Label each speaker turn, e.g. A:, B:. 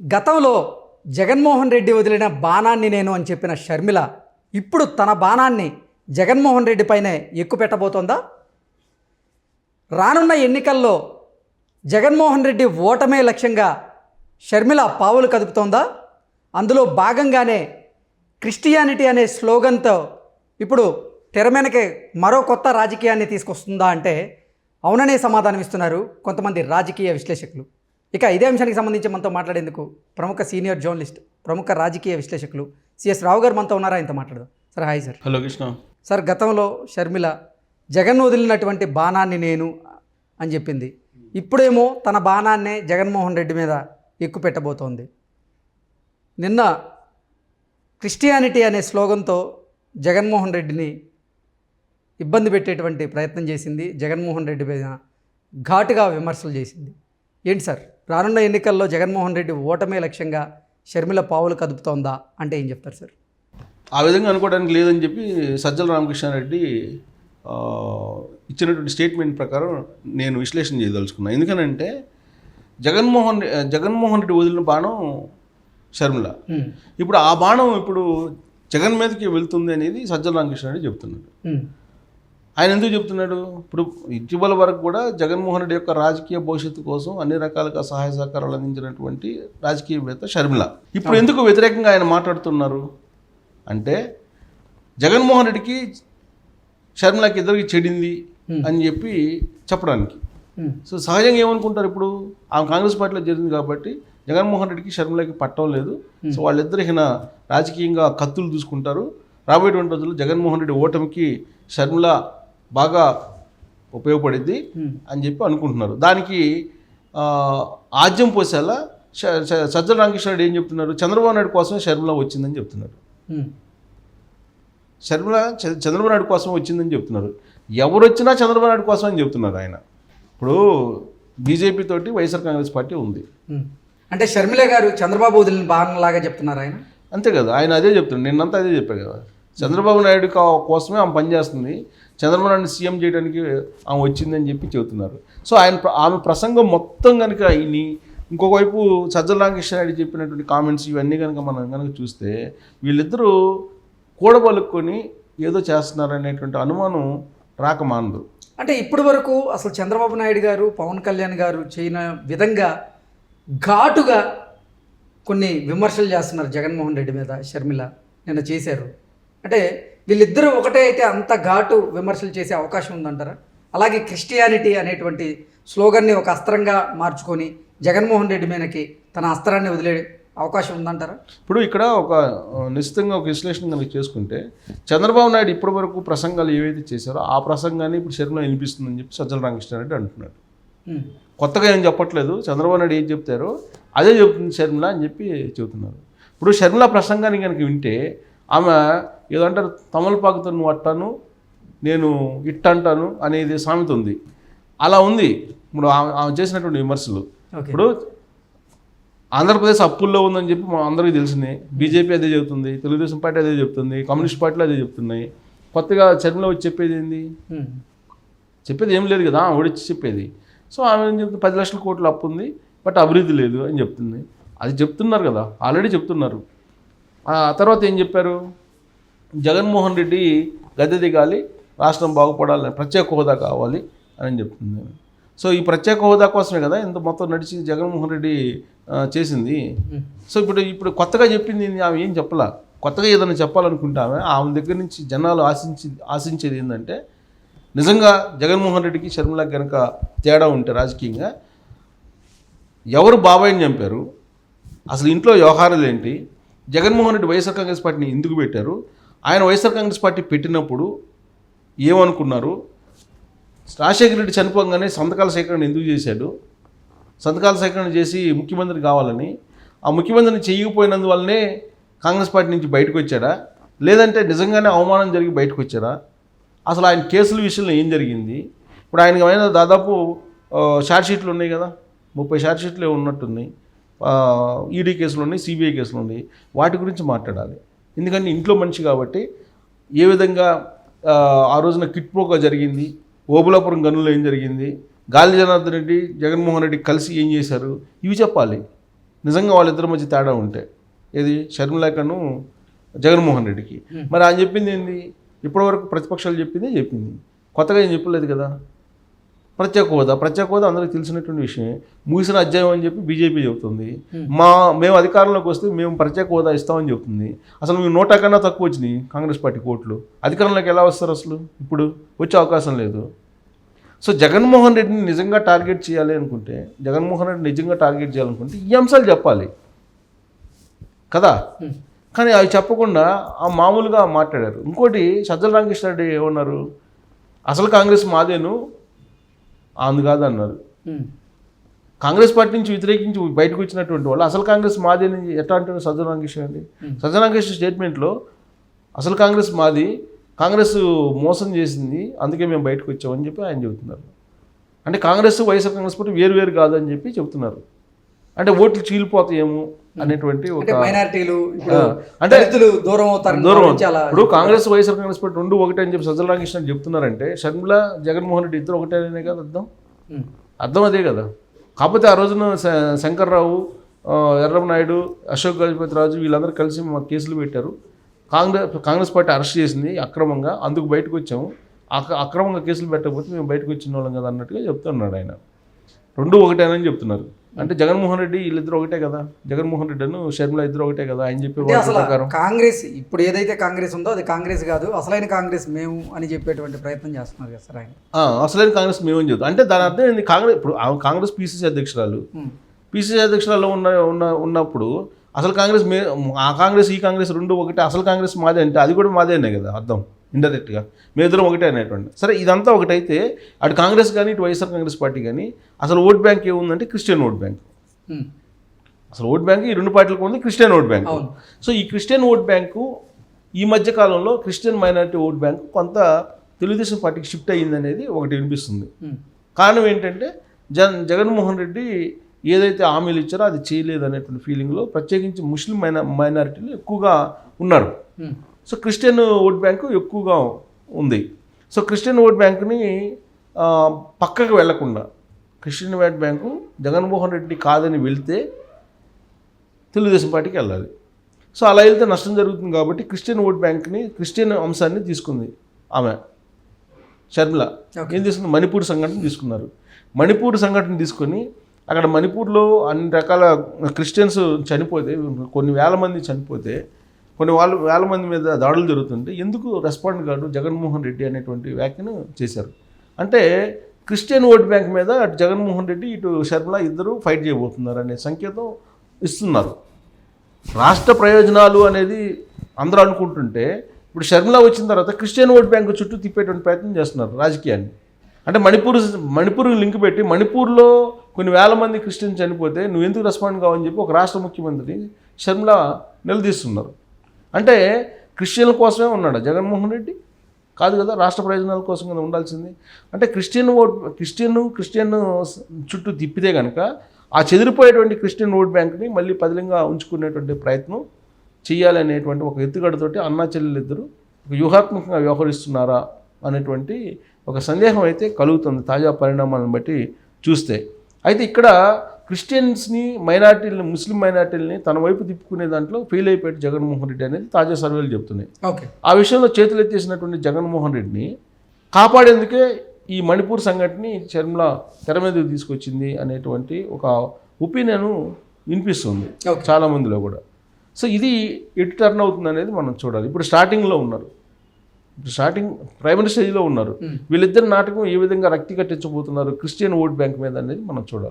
A: గతంలో జగన్మోహన్ రెడ్డి వదిలిన బాణాన్ని నేను అని చెప్పిన షర్మిల ఇప్పుడు తన బాణాన్ని జగన్మోహన్ రెడ్డి పైనే ఎక్కుపెట్టబోతోందా? రానున్న ఎన్నికల్లో జగన్మోహన్ రెడ్డి ఓటమే లక్ష్యంగా షర్మిల పావులు కదుపుతోందా? అందులో భాగంగానే క్రిస్టియానిటీ అనే స్లోగన్తో ఇప్పుడు తెర వెనకే మరో కొత్త రాజకీయాన్ని తీసుకొస్తుందా అంటే అవుననే సమాధానం ఇస్తున్నారు కొంతమంది రాజకీయ విశ్లేషకులు. ఇక ఇదే అంశానికి సంబంధించి మనతో మాట్లాడేందుకు ప్రముఖ సీనియర్ జర్నలిస్ట్, ప్రముఖ రాజకీయ విశ్లేషకులు సిఎస్ రావు గారు మనతో ఉన్నారా? ఆయనతో మాట్లాడదాం. Sir hi sir.
B: Hello Krishna
A: sir, గతంలో షర్మిల జగన్ వదిలినటువంటి బాణాన్ని నేను అని చెప్పింది. ఇప్పుడేమో తన బాణాన్నే జగన్మోహన్ రెడ్డి మీద ఎక్కువ పెట్టబోతోంది. నిన్న క్రిస్టియానిటీ అనే స్లోగన్తో జగన్మోహన్ రెడ్డిని ఇబ్బంది పెట్టేటువంటి ప్రయత్నం చేసింది. జగన్మోహన్ రెడ్డి మీద ఘాటుగా విమర్శలు చేసింది. ఏంటి సార్, రానున్న ఎన్నికల్లో జగన్మోహన్ రెడ్డి ఓటమే లక్ష్యంగా షర్మిల పావులు కదుపుతోందా అంటే ఏం చెప్తారు సార్?
B: ఆ విధంగా అనుకోవడానికి లేదని చెప్పి సజ్జల రామకృష్ణారెడ్డి ఇచ్చినటువంటి స్టేట్మెంట్ ప్రకారం నేను విశ్లేషణ చేయదలుచుకున్నాను. ఎందుకనంటే జగన్మోహన్ రెడ్డి వదిలిన బాణం షర్మిల, ఇప్పుడు ఆ బాణం ఇప్పుడు జగన్ మీదకి వెళ్తుంది అనేది సజ్జల రామకృష్ణారెడ్డి చెప్తున్నాడు. ఆయన ఎందుకు చెప్తున్నాడు? ఇప్పుడు ఇటీవల వరకు కూడా జగన్మోహన్ రెడ్డి యొక్క రాజకీయ భవిష్యత్తు కోసం అన్ని రకాలుగా సహాయ సహకారాలు అందించినటువంటి రాజకీయవేత్త షర్మిల. ఇప్పుడు ఎందుకు వ్యతిరేకంగా ఆయన మాట్లాడుతున్నారు అంటే జగన్మోహన్ రెడ్డికి షర్మిలకి ఇద్దరికి చెడింది అని చెప్పి చెప్పడానికి. సో సహజంగా ఏమనుకుంటారు, ఇప్పుడు ఆమె కాంగ్రెస్ పార్టీలో జరిగింది కాబట్టి జగన్మోహన్ రెడ్డికి షర్మిలకి పట్టడం లేదు, సో వాళ్ళిద్దరు రాజకీయంగా కత్తులు చూసుకుంటారు, రాబోయేటువంటి రోజుల్లో జగన్మోహన్ రెడ్డి ఓటమికి షర్మిల బాగా ఉపయోగపడింది అని చెప్పి అనుకుంటున్నారు. దానికి ఆజ్యం పోసేలా సజ్జల రామకృష్ణారెడ్డి ఏం చెప్తున్నారు, చంద్రబాబు నాయుడు కోసమే షర్మిల వచ్చిందని చెప్తున్నారు. షర్మిల చంద్రబాబు నాయుడు కోసం వచ్చిందని చెప్తున్నారు. ఎవరు వచ్చినా చంద్రబాబు నాయుడు కోసం అని చెప్తున్నారు ఆయన. ఇప్పుడు బీజేపీ తోటి వైఎస్ఆర్ కాంగ్రెస్ పార్టీ ఉంది
A: అంటే షర్మిల గారు చంద్రబాబు వదిలిన బాణంలాగా చెప్తున్నారు ఆయన.
B: అంతే కదా, ఆయన అదే చెప్తున్నాడు. నిన్నంతా అదే చెప్పారు కదా, చంద్రబాబు నాయుడు కోసమే ఆమె పనిచేస్తుంది, చంద్రబాబు నాయుడు సీఎం చేయడానికి ఆమె వచ్చిందని చెప్పి చెబుతున్నారు. సో ఆమె ప్రసంగం మొత్తం కనుక ఇంకొక వైపు సజ్జల రామకృష్ణారెడ్డి చెప్పినటువంటి కామెంట్స్ ఇవన్నీ కనుక మనం కనుక చూస్తే వీళ్ళిద్దరూ కూడబలుక్కొని ఏదో చేస్తున్నారనేటువంటి అనుమానం రాకమానదు.
A: అంటే ఇప్పటి వరకు అసలు చంద్రబాబు నాయుడు గారు, పవన్ కళ్యాణ్ గారు చేయని విధంగా ఘాటుగా కొన్ని విమర్శలు చేస్తున్నారు జగన్మోహన్ రెడ్డి మీద. షర్మిల నిన్న చేశారు. అంటే వీళ్ళిద్దరూ ఒకటే అయితే అంత ఘాటు విమర్శలు చేసే అవకాశం ఉందంటారా? అలాగే క్రిస్టియానిటీ అనేటువంటి స్లోగన్ని ఒక అస్త్రంగా మార్చుకొని జగన్మోహన్ రెడ్డి మీదకి తన అస్త్రాన్ని వదిలే అవకాశం ఉందంటారా?
B: ఇప్పుడు ఇక్కడ ఒక నిశ్చితంగా ఒక విశ్లేషణ కనుక చేసుకుంటే చంద్రబాబు నాయుడు ఇప్పటి వరకు ప్రసంగాలు ఏవైతే చేశారో ఆ ప్రసంగాన్ని ఇప్పుడు షర్మిల వినిపిస్తుందని చెప్పి సజ్జల రామకృష్ణారెడ్డి అంటున్నాడు. కొత్తగా ఏం చెప్పట్లేదు, చంద్రబాబు నాయుడు ఏం చెప్తారో అదే చెబుతుంది షర్మిల అని చెప్పి చెబుతున్నారు. ఇప్పుడు షర్మిల ప్రసంగాన్ని కనుక వింటే ఆమె ఏదంటారు, తమలపాకుతో నువ్వు అట్టాను నేను ఇట్టంటాను అనేది సామెత ఉంది, అలా ఉంది ఇప్పుడు ఆమె చేసినటువంటి విమర్శలు. ఇప్పుడు ఆంధ్రప్రదేశ్ అప్పుల్లో ఉందని చెప్పి మా అందరికీ తెలిసింది, బీజేపీ అదే చెబుతుంది, తెలుగుదేశం పార్టీ అదే చెప్తుంది, కమ్యూనిస్ట్ పార్టీలు అదే చెప్తున్నాయి. కొత్తగా షర్మిల వచ్చి చెప్పేది ఏంది? చెప్పేది ఏం లేదు కదా, ఓడిచ్చి చెప్పేది. సో ఆమె ఏం చెప్తుంది, 10 లక్షల కోట్ల అప్పు ఉంది బట్ అభివృద్ధి లేదు అని చెప్తుంది. అది చెప్తున్నారు కదా, ఆల్రెడీ చెప్తున్నారు. ఆ తర్వాత ఏం చెప్పారు, జగన్మోహన్ రెడ్డి గద్దె దిగాలి, రాష్ట్రం బాగుపడాలని, ప్రత్యేక హోదా కావాలి అని చెప్తుంది. సో ఈ ప్రత్యేక హోదా కోసమే కదా ఇంత మొత్తం నడిచి జగన్మోహన్ రెడ్డి చేసింది. సో ఇప్పుడు కొత్తగా చెప్పింది ఆమె ఏం చెప్పాలా, కొత్తగా ఏదైనా చెప్పాలనుకుంటే ఆమె దగ్గర నుంచి జనాలు ఆశించేది ఏంటంటే నిజంగా జగన్మోహన్ రెడ్డికి షర్మిలకి కనుక తేడా ఉంటే రాజకీయంగా ఎవరు బాబాయిని చంపారు, అసలు ఇంట్లో వ్యవహారాలు ఏంటి, జగన్మోహన్ రెడ్డి వైఎస్ఆర్ కాంగ్రెస్ పార్టీని ఎందుకు పెట్టారు, ఆయన వైఎస్ఆర్ కాంగ్రెస్ పార్టీ పెట్టినప్పుడు ఏమనుకున్నారు, రాజశేఖర రెడ్డి చనిపోగానే సంతకాల సేకరణ ఎందుకు చేశాడు, సంతకాల సేకరణ చేసి ముఖ్యమంత్రి కావాలని, ఆ ముఖ్యమంత్రిని చేయకపోయినందువల్లనే కాంగ్రెస్ పార్టీ నుంచి బయటకు వచ్చాడా, లేదంటే నిజంగానే అవమానం జరిగి బయటకు వచ్చారా, అసలు ఆయన కేసుల విషయంలో ఏం జరిగింది. ఇప్పుడు ఆయన దాదాపు షార్ట్షీట్లు ఉన్నాయి కదా, 30 షార్ట్షీట్లు ఉన్నట్టున్నాయి, ఈడీ కేసులు ఉన్నాయి, సిబిఐ కేసులు ఉన్నాయి, వాటి గురించి మాట్లాడాలి. ఎందుకంటే ఇంట్లో మనిషి కాబట్టి ఏ విధంగా ఆ రోజున కిట్పోగా జరిగింది, ఓబులాపురం గనుల్లో ఏం జరిగింది, గాలి జనార్దన్ రెడ్డి జగన్మోహన్ రెడ్డి కలిసి ఏం చేశారు, ఇవి చెప్పాలి. నిజంగా వాళ్ళిద్దరి మధ్య తేడా ఉంటే, ఏది షర్మిలకను జగన్మోహన్ రెడ్డికి. మరి ఆయన చెప్పింది ఏంది? ఇప్పటివరకు ప్రతిపక్షాలు చెప్పింది కొత్తగా ఏం చెప్పలేదు కదా. ప్రత్యేక హోదా అందరికీ తెలిసినటువంటి విషయమే, ముగిసిన అధ్యాయం అని చెప్పి బీజేపీ చెబుతుంది. మేము అధికారంలోకి వస్తే మేము ప్రత్యేక హోదా ఇస్తామని చెబుతుంది. అసలు మేము 100 కన్నా తక్కువ వచ్చినాయి కాంగ్రెస్ పార్టీ కోట్లు. అధికారంలోకి ఎలా వస్తారు? అసలు ఇప్పుడు వచ్చే అవకాశం లేదు. సో జగన్మోహన్ రెడ్డిని నిజంగా టార్గెట్ చేయాలి అనుకుంటే, ఈ అంశాలు చెప్పాలి కదా. కానీ అవి చెప్పకుండా మామూలుగా మాట్లాడారు. ఇంకోటి, సజ్జల రామకృష్ణారెడ్డి ఏమన్నారు? అసలు కాంగ్రెస్ మాదేను అందు కాదు అన్నారు. కాంగ్రెస్ పార్టీ నుంచి వ్యతిరేకించి బయటకు వచ్చినటువంటి వాళ్ళు అసలు కాంగ్రెస్ మాది అని ఎట్లా అంటారు సజ్జల రామకృష్ణారెడ్డి? సజ్జల రామకృష్ణ స్టేట్మెంట్లో అసలు కాంగ్రెస్ మాది, కాంగ్రెస్ మోసం చేసింది, అందుకే మేము బయటకు వచ్చామని చెప్పి ఆయన చెబుతున్నారు. అంటే కాంగ్రెస్ వైఎస్ఆర్ కాంగ్రెస్ పార్టీ వేరు కాదని చెప్పి చెబుతున్నారు. అంటే ఓట్లు చీలిపోతాయేమో అనేటువంటి ఒక
A: మైనారిటీలు
B: అంటే
A: దూరం అవుతారు.
B: ఇప్పుడు కాంగ్రెస్ వైఎస్ఆర్ కాంగ్రెస్ పార్టీ 2 ఒకటే అని చెప్పి సజ్జల రామకృష్ణ చెప్తున్నారంటే, షర్మిల జగన్మోహన్ రెడ్డి ఇద్దరు ఒకటేనే కదా అర్థం అదే కదా. కాకపోతే ఆ రోజున శంకర్రావు, ఎర్రమనాయుడు, అశోక్ గజపతిరాజు వీళ్ళందరూ కలిసి మా కేసులు పెట్టారు. కాంగ్రెస్ పార్టీ అరెస్ట్ చేసింది అక్రమంగా, అందుకు బయటకు వచ్చాము. అక్రమంగా కేసులు పెట్టకపోతే మేము బయటకు వచ్చిన వాళ్ళం కదా అన్నట్టుగా చెప్తున్నాడు ఆయన. 2 ఒకటేనని చెప్తున్నారు. అంటే జగన్మోహన్ రెడ్డి వీళ్ళిద్దరు ఒకటే కదా, జగన్మోహన్ రెడ్డి అను షర్మిల ఇద్దరు ఒకటే కదా ఆయన చెప్పే ప్రకారం.
A: కాంగ్రెస్ ఇప్పుడు ఏదైతే కాంగ్రెస్ ఉందో అది కాంగ్రెస్ కాదు, అసలైన కాంగ్రెస్ మేము అని చెప్పేటువంటి ప్రయత్నం చేస్తున్నారు కదా సార్ ఆయన.
B: అసలైన కాంగ్రెస్ మేము అని చెప్తాం. అంటే దాని అర్థం ఏంది? ఇప్పుడు కాంగ్రెస్ పిసిసి అధ్యక్షురాలు ఉన్నప్పుడు అసలు కాంగ్రెస్ ఆ కాంగ్రెస్ ఈ కాంగ్రెస్ 2 ఒకటే, అసలు కాంగ్రెస్ మాదే అంటే అది కూడా మాదేనే కదా అర్థం ఇండైరెక్ట్గా. మేమిద్దరం ఒకటే అనేటువంటి. సరే, ఇదంతా ఒకటైతే అటు కాంగ్రెస్ కానీ ఇటు వైఎస్ఆర్ కాంగ్రెస్ పార్టీ కానీ అసలు ఓట్ బ్యాంక్ ఏముందంటే క్రిస్టియన్ ఓట్ బ్యాంక్. అసలు ఓట్ బ్యాంక్ ఈ 2 పార్టీలకు ఉంది, క్రిస్టియన్ ఓట్ బ్యాంక్. సో ఈ క్రిస్టియన్ ఓట్ బ్యాంకు ఈ మధ్య కాలంలో క్రిస్టియన్ మైనారిటీ ఓట్ బ్యాంక్ కొంత తెలుగుదేశం పార్టీకి షిఫ్ట్ అయ్యిందనేది ఒకటి వినిపిస్తుంది. కారణం ఏంటంటే జగన్మోహన్ రెడ్డి ఏదైతే హామీలు ఇచ్చారో అది చేయలేదు అనేటువంటి ఫీలింగ్లో ప్రత్యేకించి ముస్లిం మైనారిటీలు ఎక్కువగా ఉన్నారు. సో క్రిస్టియన్ ఓట్ బ్యాంకు ఎక్కువగా ఉంది. సో క్రిస్టియన్ ఓట్ బ్యాంకుని పక్కకు వెళ్లకుండా, Christian vote bank Jaganmohan Reddy కాదని వెళ్తే తెలుగుదేశం పార్టీకి వెళ్ళాలి. సో అలా వెళ్తే నష్టం జరుగుతుంది కాబట్టి క్రిస్టియన్ ఓట్ బ్యాంక్ని, క్రిస్టియన్ అంశాన్ని తీసుకుంది ఆమె షర్మిల. ఏం తీసుకుంది? మణిపూర్ సంఘటన తీసుకున్నారు. మణిపూర్ సంఘటన తీసుకొని అక్కడ మణిపూర్లో అన్ని రకాల క్రిస్టియన్స్ చనిపోతే, కొన్ని వేల మంది చనిపోతే, కొన్ని వేల మంది మీద దాడులు జరుగుతుంటే ఎందుకు రెస్పాండ్ కాదు జగన్మోహన్ రెడ్డి అనేటువంటి వ్యాఖ్యను చేశారు. అంటే క్రిస్టియన్ ఓట్ బ్యాంక్ మీద అటు జగన్మోహన్ రెడ్డి ఇటు షర్మిల ఇద్దరు ఫైట్ చేయబోతున్నారు అనే సంకేతం ఇస్తున్నారు. రాష్ట్ర ప్రయోజనాలు అనేది అందరూ అనుకుంటుంటే ఇప్పుడు షర్మిల వచ్చిన తర్వాత క్రిస్టియన్ ఓట్ బ్యాంకు చుట్టూ తిప్పేటువంటి ప్రయత్నం చేస్తున్నారు రాజకీయాన్ని. అంటే మణిపూర్ లింక్ పెట్టి మణిపూర్లో కొన్ని వేల మంది క్రిస్టియన్స్ చనిపోతే నువ్వు ఎందుకు రెస్పాండ్ కావని చెప్పి ఒక రాష్ట్ర ముఖ్యమంత్రి షర్మిల నిలదీస్తున్నారు. అంటే క్రిస్టియన్ల కోసమే ఉన్నాడు జగన్మోహన్ రెడ్డి? కాదు కదా, రాష్ట్ర ప్రయోజనాల కోసం కదా ఉండాల్సింది. అంటే క్రిస్టియన్ చుట్టూ తిప్పితే కనుక ఆ చెదిరిపోయేటువంటి క్రిస్టియన్ ఓట్ బ్యాంక్ని మళ్ళీ పదిలంగా ఉంచుకునేటువంటి ప్రయత్నం చేయాలనేటువంటి ఒక ఎత్తుగడతోటి అన్నా చెల్లెలు ఇద్దరు వ్యూహాత్మకంగా వ్యవహరిస్తున్నారా అనేటువంటి ఒక సందేహం అయితే కలుగుతుంది తాజా పరిణామాలను బట్టి చూస్తే. అయితే ఇక్కడ క్రిస్టియన్స్ని, మైనార్టీలని, ముస్లిం మైనార్టీలని తన వైపు తిప్పుకునే దాంట్లో ఫెయిల్ అయిపోయాడు జగన్మోహన్ రెడ్డి అనేది తాజా సర్వేలు చెప్తున్నాయి. ఆ విషయంలో చేతులు ఎత్తేసినటువంటి జగన్మోహన్ రెడ్డిని కాపాడేందుకే ఈ మణిపూర్ సంఘటనని షర్మిల తెర మీదకి తీసుకొచ్చింది అనేటువంటి ఒక ఒపీనియన్ వినిపిస్తుంది చాలామందిలో కూడా. సో ఇది ఎటు టర్న్ అవుతుంది అనేది మనం చూడాలి. ఇప్పుడు స్టార్టింగ్లో ఉన్నారు, ప్రైమరీ స్టేజ్లో ఉన్నారు. వీళ్ళిద్దరు నాటకం ఏ విధంగా రక్తి కట్టించబోతున్నారు క్రిస్టియన్ ఓట్ బ్యాంక్ మీద అనేది మనం చూడాలి.